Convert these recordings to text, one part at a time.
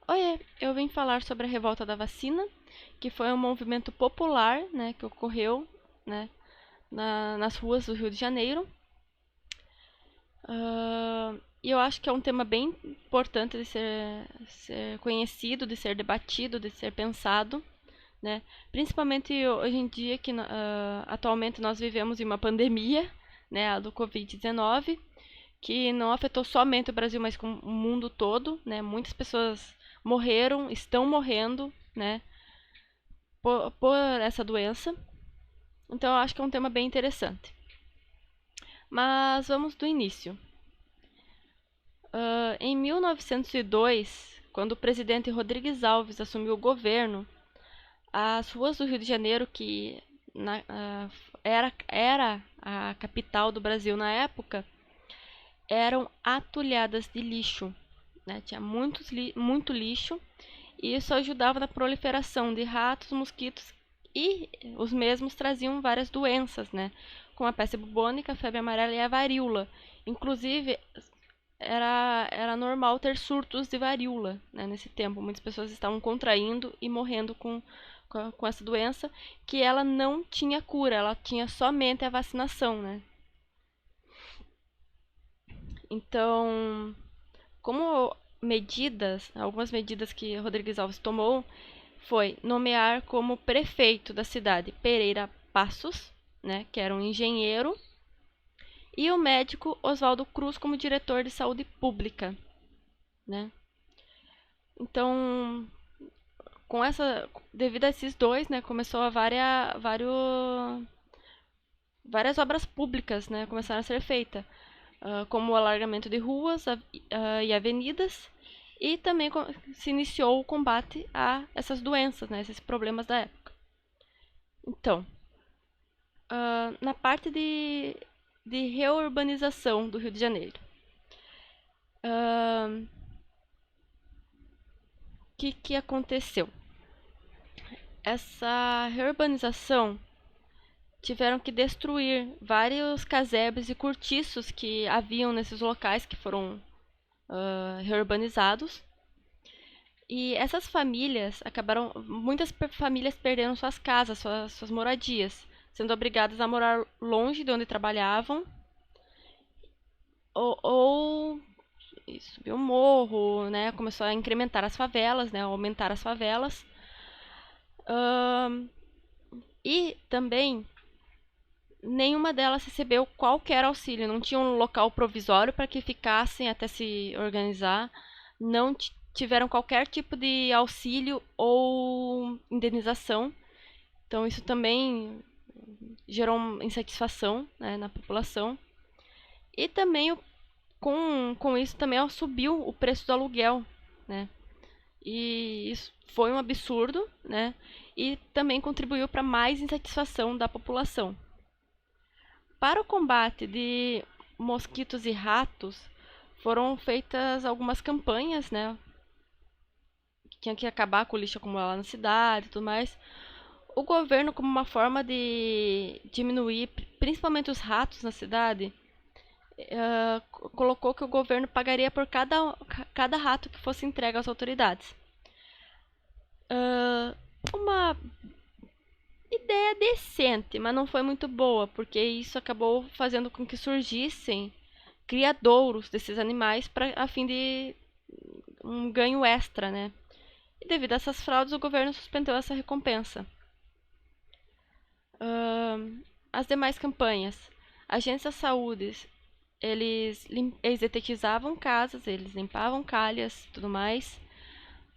Oiê, eu vim falar sobre a revolta da vacina, que foi um movimento popular, né, que ocorreu, né, nas ruas do Rio de Janeiro. E eu acho que é um tema bem importante de ser conhecido, de ser debatido, de ser pensado, né? Principalmente hoje em dia que atualmente nós vivemos em uma pandemia, né, a do Covid-19, que não afetou somente o Brasil, mas com o mundo todo, né? Muitas pessoas morreram, estão morrendo, né, por essa doença. Então eu acho que é um tema bem interessante. Mas vamos do início. Em 1902, quando o presidente Rodrigues Alves assumiu o governo, as ruas do Rio de Janeiro, que era a capital do Brasil na época, eram atulhadas de lixo, né? Tinha muito lixo, e isso ajudava na proliferação de ratos, mosquitos, e os mesmos traziam várias doenças, né? Como a peste bubônica, a febre amarela e a varíola. Inclusive, era normal ter surtos de varíola, né, nesse tempo. Muitas pessoas estavam contraindo e morrendo com essa doença, que ela não tinha cura, ela tinha somente a vacinação, né? Então, como algumas medidas que Rodrigues Alves tomou foi nomear como prefeito da cidade Pereira Passos, né, que era um engenheiro, e o médico Oswaldo Cruz como diretor de saúde pública, né? Então, devido a esses dois, né, começou a várias obras públicas, né, começaram a ser feitas, como o alargamento de ruas e avenidas, e também se iniciou o combate a essas doenças, né, esses problemas da época. Então, na parte de reurbanização do Rio de Janeiro, o que aconteceu? Essa reurbanização tiveram que destruir vários casebres e cortiços que haviam nesses locais que foram reurbanizados. E essas famílias muitas famílias perderam suas casas, suas moradias, sendo obrigadas a morar longe de onde trabalhavam, ou subir um morro, né? Começou a incrementar as favelas, né? Aumentar as favelas. E também nenhuma delas recebeu qualquer auxílio, não tinha um local provisório para que ficassem até se organizar, não tiveram qualquer tipo de auxílio ou indenização. Então isso também gerou insatisfação, né, na população. E também com isso também subiu o preço do aluguel, né? E isso foi um absurdo, né? E também contribuiu para mais insatisfação da população. Para o combate de mosquitos e ratos, foram feitas algumas campanhas, né? Que tinha que acabar com o lixo acumulado na cidade e tudo mais. O governo, como uma forma de diminuir, principalmente os ratos na cidade, colocou que o governo pagaria por cada rato que fosse entregue às autoridades. Uma ideia decente, mas não foi muito boa, porque isso acabou fazendo com que surgissem criadouros desses animais a fim de um ganho extra, né? E devido a essas fraudes, o governo suspendeu essa recompensa. As demais campanhas. Agências de saúde, eles detetizavam casas, eles limpavam calhas, tudo mais.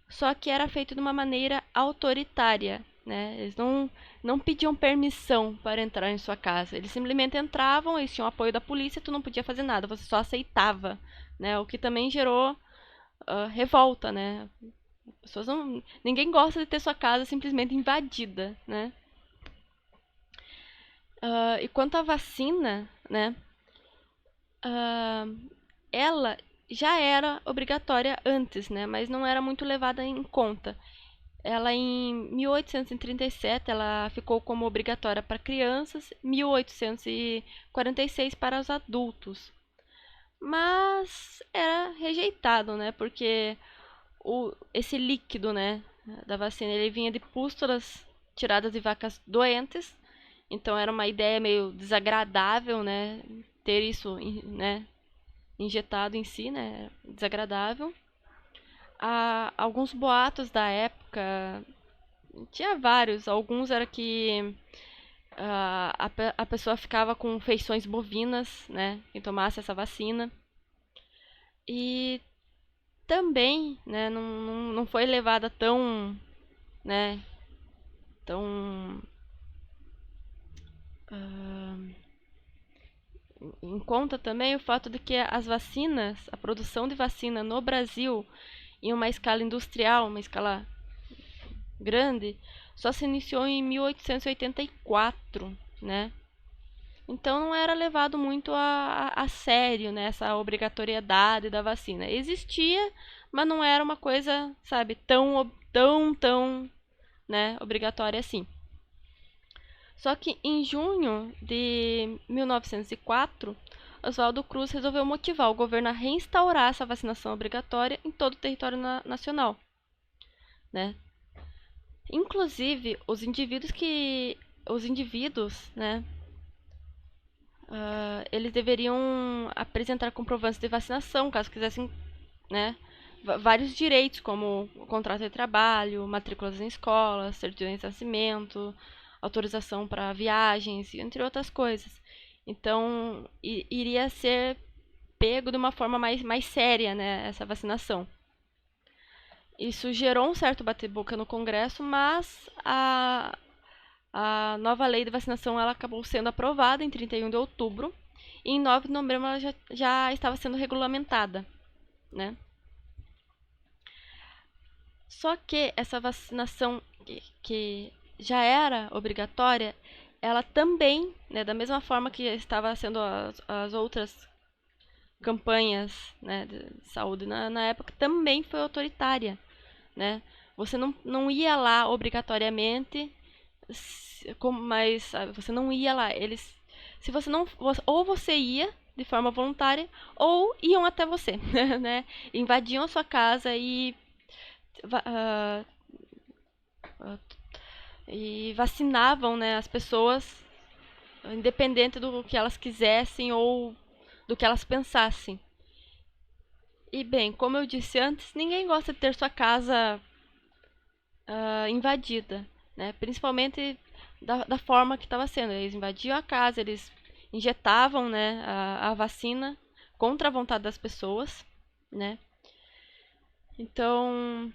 Só que era feito de uma maneira autoritária, né? Eles não pediam permissão para entrar em sua casa. Eles simplesmente entravam, eles tinham apoio da polícia, tu não podia fazer nada, você só aceitava, né? O que também gerou revolta, né? Ninguém gosta de ter sua casa simplesmente invadida, né? E quanto à vacina, né? Ela já era obrigatória antes, né? Mas não era muito levada em conta. Ela em 1837 ela ficou como obrigatória para crianças, 1846 para os adultos. Mas era rejeitado, né? Porque esse líquido, né, da vacina, ele vinha de pústulas tiradas de vacas doentes. Então era uma ideia meio desagradável, né, ter isso, né, injetado em si, né, desagradável. Alguns boatos da época, tinha vários, alguns era que a pessoa ficava com feições bovinas, né, quem tomasse essa vacina. E também, né, não foi levada tão, né, tão em conta também o fato de que as vacinas, a produção de vacina no Brasil, em uma escala industrial, uma escala grande, só se iniciou em 1884, né? Então não era levado muito a sério, né, essa obrigatoriedade da vacina. Existia, mas não era uma coisa, sabe, tão, né, obrigatória assim. Só que em junho de 1904, Oswaldo Cruz resolveu motivar o governo a reinstaurar essa vacinação obrigatória em todo o território nacional, né? Inclusive, os indivíduos, né, eles deveriam apresentar comprovantes de vacinação, caso quisessem, né, vários direitos, como o contrato de trabalho, matrículas em escolas, certidões de nascimento, autorização para viagens, entre outras coisas. Então, iria ser pego de uma forma mais séria, né, essa vacinação. Isso gerou um certo bate-boca no Congresso, mas a nova lei de vacinação ela acabou sendo aprovada em 31 de outubro e em 9 de novembro ela já estava sendo regulamentada, né? Só que essa vacinação que já era obrigatória, ela também, né, da mesma forma que estava sendo as outras campanhas, né, de saúde na época, também foi autoritária, né? Você não ia lá obrigatoriamente, mas você não ia lá. Se você não, ou você ia de forma voluntária, ou iam até você, né? Invadiam a sua casa uh, e vacinavam, né, as pessoas, independente do que elas quisessem ou do que elas pensassem. E bem, como eu disse antes, ninguém gosta de ter sua casa invadida, né? Principalmente da forma que estava sendo. Eles invadiam a casa, eles injetavam, né, a vacina contra a vontade das pessoas, né? Então,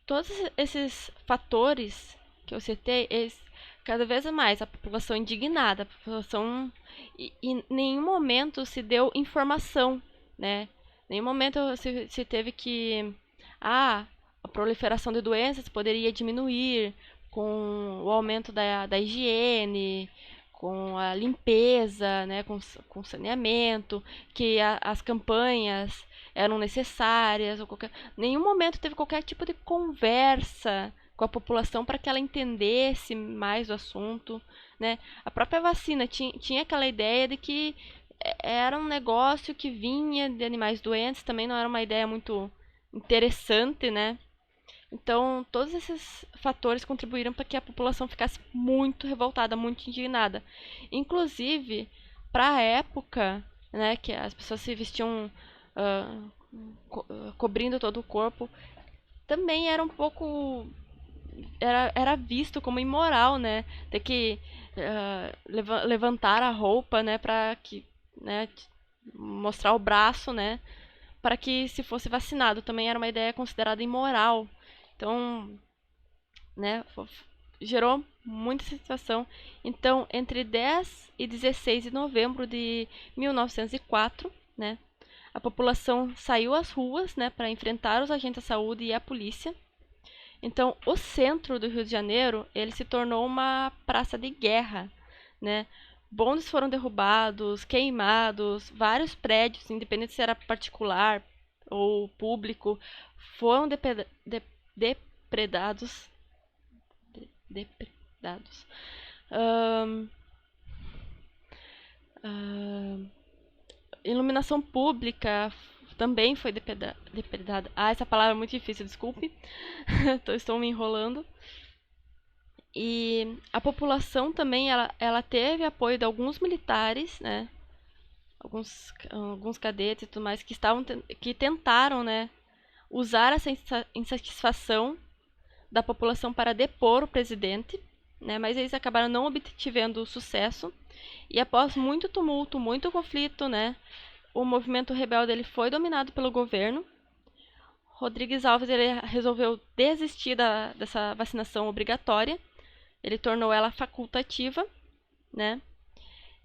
todos esses fatores que eu citei, eles, cada vez mais a população indignada, a população e em nenhum momento se deu informação, né? Em nenhum momento se teve que a proliferação de doenças poderia diminuir com o aumento da higiene, com a limpeza, né, com saneamento, que as campanhas eram necessárias, ou nenhum momento teve qualquer tipo de conversa com a população para que ela entendesse mais o assunto, né? A própria vacina tinha aquela ideia de que era um negócio que vinha de animais doentes, também não era uma ideia muito interessante, né? Então, todos esses fatores contribuíram para que a população ficasse muito revoltada, muito indignada. Inclusive, para a época, né, que as pessoas se vestiam cobrindo todo o corpo, também era um pouco era visto como imoral, né, ter que levantar a roupa, né, para que, né, mostrar o braço, né, para que se fosse vacinado. Também era uma ideia considerada imoral. Então, né, gerou muita situação. Então, entre 10 e 16 de novembro de 1904, né, a população saiu às ruas, né, para enfrentar os agentes da saúde e a polícia. Então, o centro do Rio de Janeiro, ele se tornou uma praça de guerra, né? Bondes foram derrubados, queimados, vários prédios, independente se era particular ou público, foram depredados. Depredados. Ahn, Iluminação pública também foi depredada. Ah, essa palavra é muito difícil, desculpe. Estou me enrolando. E a população também, ela teve apoio de alguns militares, né? Alguns cadetes e tudo mais que tentaram, né, usar essa insatisfação da população para depor o presidente, né, mas eles acabaram não obtivendo sucesso. E após muito tumulto, muito conflito, né, o movimento rebelde ele foi dominado pelo governo. Rodrigues Alves ele resolveu desistir dessa vacinação obrigatória. Ele tornou ela facultativa, né?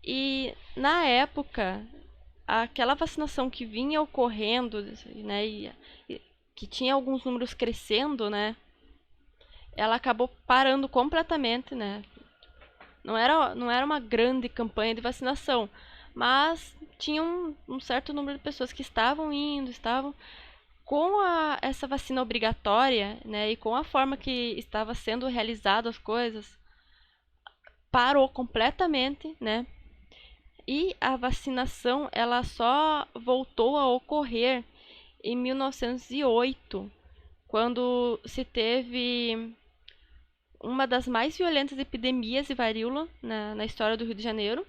E na época, aquela vacinação que vinha ocorrendo, né, e que tinha alguns números crescendo, né, ela acabou parando completamente, né? Não era uma grande campanha de vacinação, mas tinha um certo número de pessoas que estavam indo, estavam com essa vacina obrigatória, né, e com a forma que estava sendo realizado as coisas, parou completamente, né? E a vacinação ela só voltou a ocorrer em 1908, quando se teve uma das mais violentas epidemias de varíola na história do Rio de Janeiro,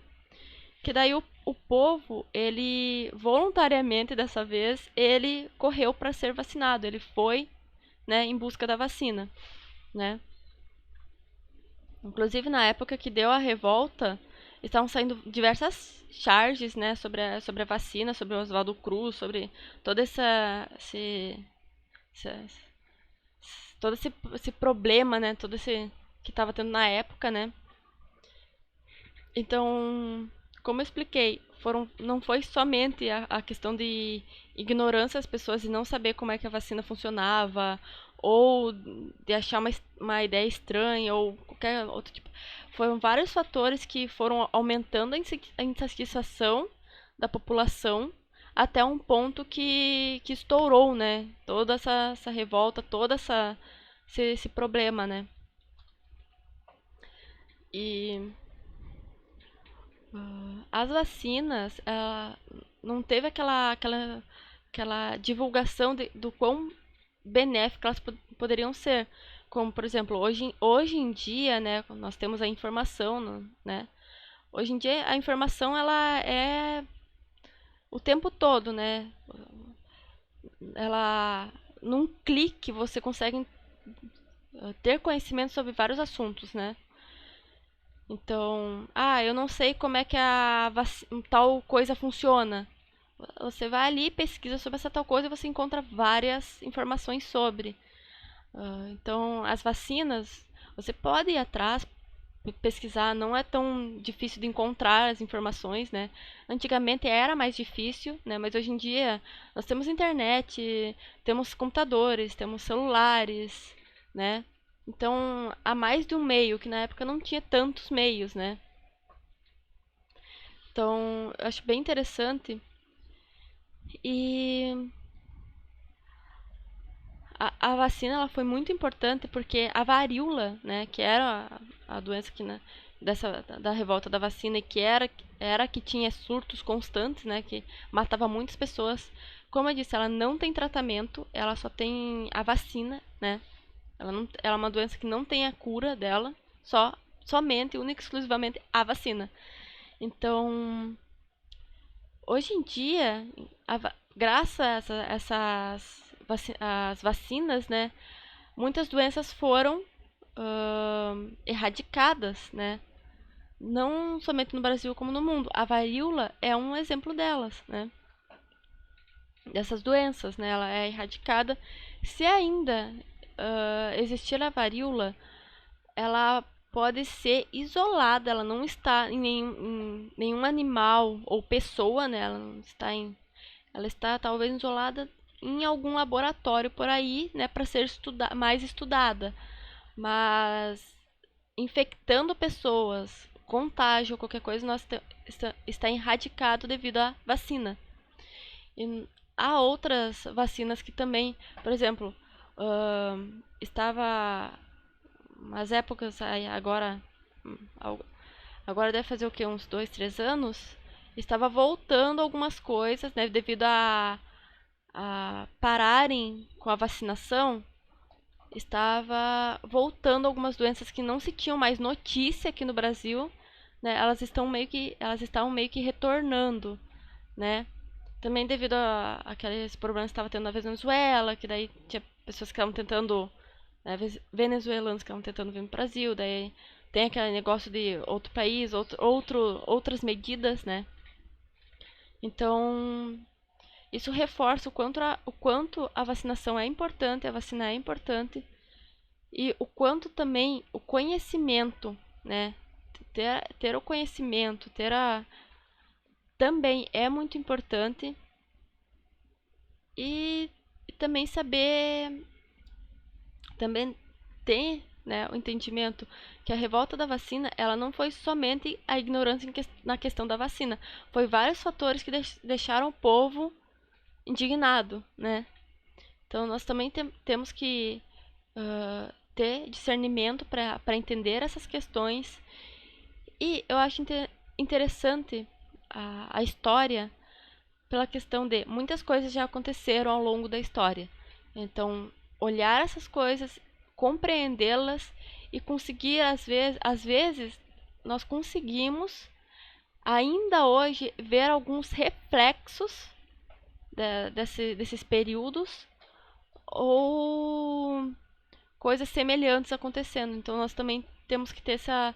que daí o povo, ele voluntariamente dessa vez, ele correu para ser vacinado, ele foi, né, em busca da vacina, né? Inclusive na época que deu a revolta, estavam saindo diversas charges, né, sobre a vacina, sobre o Oswaldo Cruz, sobre todo esse, todo esse problema, né, todo esse que estava tendo na época, né. Então, como eu expliquei, não foi somente a questão de ignorância das pessoas e não saber como é que a vacina funcionava, ou de achar uma ideia estranha, ou qualquer outro tipo. Foram vários fatores que foram aumentando a insatisfação da população até um ponto que estourou, né? Toda essa revolta, esse problema, né? E as vacinas, não teve aquela divulgação do quão benéficas elas poderiam ser. Como, por exemplo, hoje em dia, né, nós temos a informação, né? Hoje em dia a informação ela é o tempo todo, né? Ela num clique você consegue ter conhecimento sobre vários assuntos, né? Então, eu não sei como é que tal coisa funciona. Você vai ali, pesquisa sobre essa tal coisa e você encontra várias informações sobre. Então, as vacinas, você pode ir atrás, pesquisar, não é tão difícil de encontrar as informações, né? Antigamente era mais difícil, né? Mas hoje em dia nós temos internet, temos computadores, temos celulares, né? Então, há mais de um meio, que na época não tinha tantos meios, né? Então, eu acho bem interessante. E a vacina ela foi muito importante porque a varíola, né, que era a doença que, né, da revolta da vacina e que era que tinha surtos constantes, né, que matava muitas pessoas. Como eu disse, ela não tem tratamento, ela só tem a vacina, né? Ela é uma doença que não tem a cura dela, somente, única e exclusivamente a vacina. Então, hoje em dia, graças a essas as vacinas, né, muitas doenças foram erradicadas, né? Não somente no Brasil como no mundo. A varíola é um exemplo delas, né? Dessas doenças, né? Ela é erradicada. Se ainda existir a varíola, ela pode ser isolada, ela não está em nenhum animal ou pessoa, né? Ela está talvez isolada em algum laboratório por aí, né, para ser mais estudada. Mas infectando pessoas, contágio, qualquer coisa, está erradicado devido à vacina. E há outras vacinas que também, por exemplo, estava umas épocas agora, agora deve fazer o que, uns 2, 3 anos, estava voltando algumas coisas, né, devido a pararem com a vacinação, estava voltando algumas doenças que não se tinham mais notícia aqui no Brasil, né? Elas estavam meio que retornando, né? Também devido a aqueles problemas que estava tendo na Venezuela, que daí tinha pessoas que estavam tentando, né, venezuelanos que estavam tentando vir no Brasil, daí tem aquele negócio de outro país, outras medidas, né? Então, isso reforça o quanto a vacinação é importante, a vacina é importante, e o quanto também o conhecimento, né? Ter o conhecimento, também é muito importante, e também saber, também ter, né, o entendimento que a revolta da vacina, ela não foi somente a ignorância na questão da vacina, foi vários fatores que deixaram o povo indignado, né? Então nós também temos que ter discernimento para entender essas questões. E eu acho interessante a história pela questão de muitas coisas já aconteceram ao longo da história. Então, olhar essas coisas, compreendê-las e conseguir, às vezes, nós conseguimos ainda hoje ver alguns reflexos desses períodos ou coisas semelhantes acontecendo. Então, nós também temos que ter essa.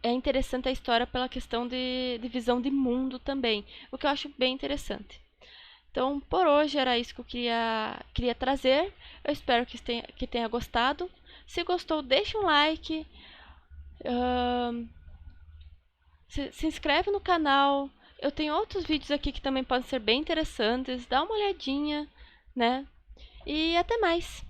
É interessante a história pela questão de visão de mundo também, o que eu acho bem interessante. Então, por hoje era isso que eu queria trazer. Eu espero que tenha gostado. Se gostou, deixa um like. ahn, se inscreve no canal. Eu tenho outros vídeos aqui que também podem ser bem interessantes. Dá uma olhadinha, né? E até mais.